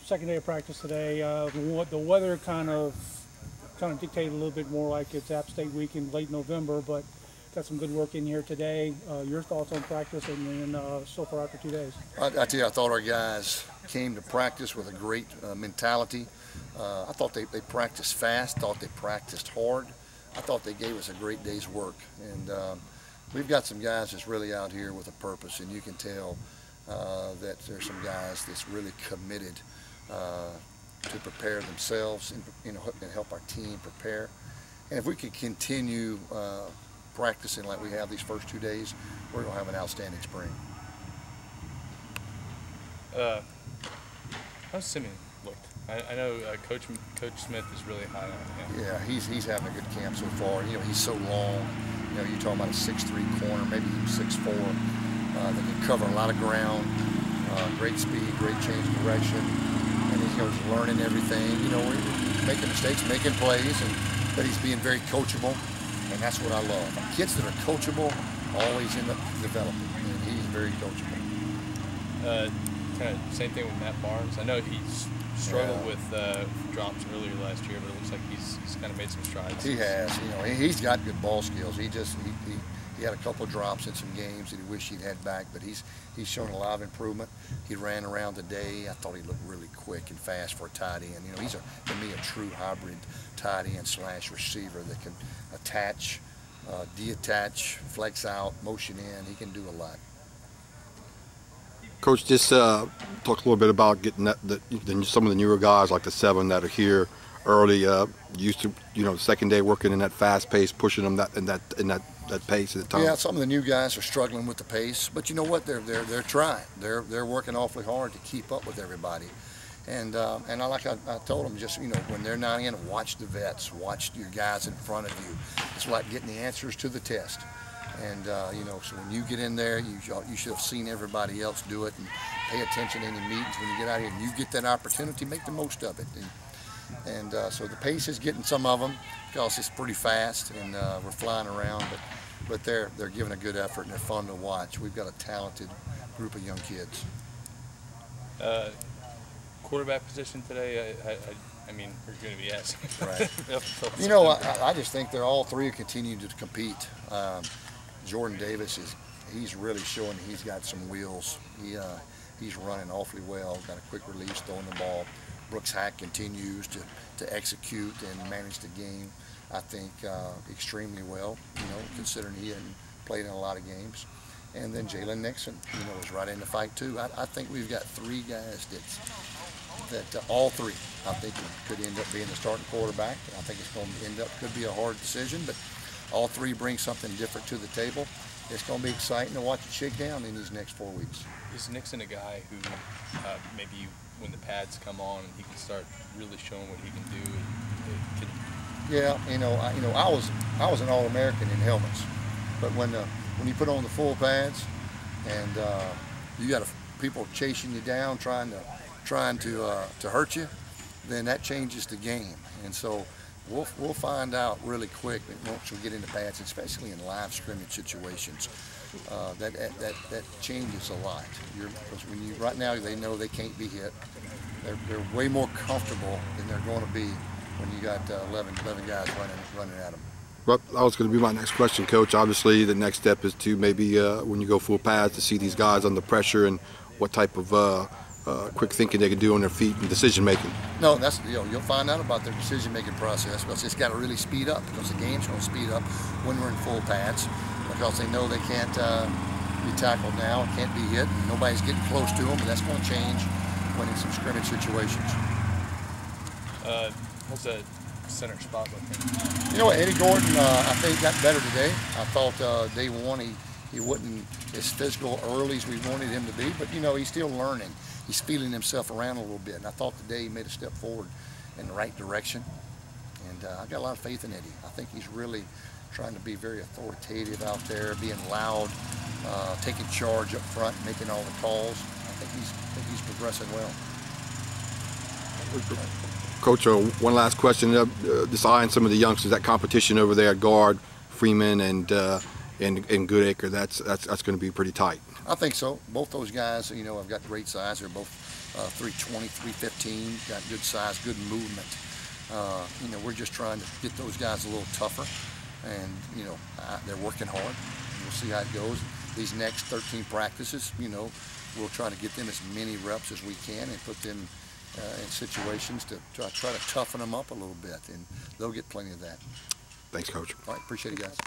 second day of practice today. The weather kind of dictated a little bit more like it's App State week in late November, but got some good work in here today. Your thoughts on practice and so far after 2 days? I tell you, I thought our guys came to practice with a great mentality. I thought they practiced fast, thought they practiced hard. I thought they gave us a great day's work. And we've got some guys that's really out here with a purpose, and you can tell that there's some guys that's really committed to prepare themselves and help our team prepare. And if we can continue practicing like we have these first 2 days, we're going to have an outstanding spring. How's Simeon looked? I know Coach Smith is really high on him. Yeah, he's having a good camp so far. You know, he's so long. You know, you're talking about a 6'3" corner, maybe even 6'4". They can cover a lot of ground. Great speed, great change of direction, and he's learning everything. You know, we're making mistakes, making plays, but he's being very coachable, and that's what I love. Kids that are coachable always end up developing, and he's very coachable. Kind of same thing with Matt Barnes. I know he's struggled with drops earlier last year, but it looks like he's kind of made some strides. He has. You know, he's got good ball skills. He had a couple of drops in some games that he wished he'd had back, but he's shown a lot of improvement. He ran around today. I thought he looked really quick and fast for a tight end. You know, he's to me a true hybrid tight end / receiver that can attach, detach, flex out, motion in. He can do a lot. Coach, just talk a little bit about getting some of the newer guys like the 7 that are here early, used to, you know, second day working in that fast pace, pushing them in that pace at the time. Yeah, some of the new guys are struggling with the pace, but you know what? They're trying. They're working awfully hard to keep up with everybody. And I told them, just, you know, when they're not in, watch the vets, watch your guys in front of you. It's like getting the answers to the test. And you know, so when you get in there, you should have seen everybody else do it, and pay attention to any meetings when you get out here and you get that opportunity, make the most of it. And so the pace is getting some of them because it's pretty fast, and we're flying around, but they're giving a good effort, and they're fun to watch. We've got a talented group of young kids. Quarterback position today, I mean, we're going to be asking. Right. You know, I just think they're all three continuing to compete. Jordan Davis he's really showing he's got some wheels. He's running awfully well, got a quick release, throwing the ball. Brooks Hack continues to execute and manage the game, I think, extremely well, you know, considering he hadn't played in a lot of games. And then Jalen Nixon, you know, is right in the fight too. I think we've got 3 guys that all 3, I think, could end up being the starting quarterback. I think it's going to end up, could be a hard decision, but all 3 bring something different to the table. It's going to be exciting to watch it shake down in these next 4 weeks. Is Nixon a guy who maybe when the pads come on and he can start really showing what he can do? Yeah, you know, I was an All-American in helmets, but when you put on the full pads and you got people chasing you down, trying to hurt you, then that changes the game. And so we'll find out really quick once we get into pads, especially in live scrimmage situations. That changes a lot. Because right now they know they can't be hit. They're way more comfortable than they're going to be when you got 11 guys running at them. Well, that was going to be my next question, Coach. Obviously, the next step is to maybe when you go full pads to see these guys under pressure and what type of quick thinking they can do on their feet and decision making. No, that's, you know, you'll find out about their decision making process, because it's got to really speed up, because the game's going to speed up when we're in full pads, because they know they can't be tackled now, can't be hit, and nobody's getting close to them, but that's going to change when in some scrimmage situations. How's that center spot looking? You know what, Eddie Gordon, I think got better today. I thought day 1 he wasn't as physical early as we wanted him to be, but you know, he's still learning. He's feeling himself around a little bit, and I thought today he made a step forward in the right direction. And I got a lot of faith in Eddie. I think he's really trying to be very authoritative out there, being loud, taking charge up front, making all the calls. I think he's progressing well. Coach, one last question. Just eyeing some of the youngsters, that competition over there at guard, Freeman and Goodacre, that's going to be pretty tight. I think so. Both those guys, you know, have got great size. They're both 320, 315, got good size, good movement. You know, we're just trying to get those guys a little tougher, and you know, they're working hard. We'll see how it goes. These next 13 practices, you know, we'll try to get them as many reps as we can and put them in situations to try to toughen them up a little bit, and they'll get plenty of that. Thanks, Coach. All right, appreciate it, guys.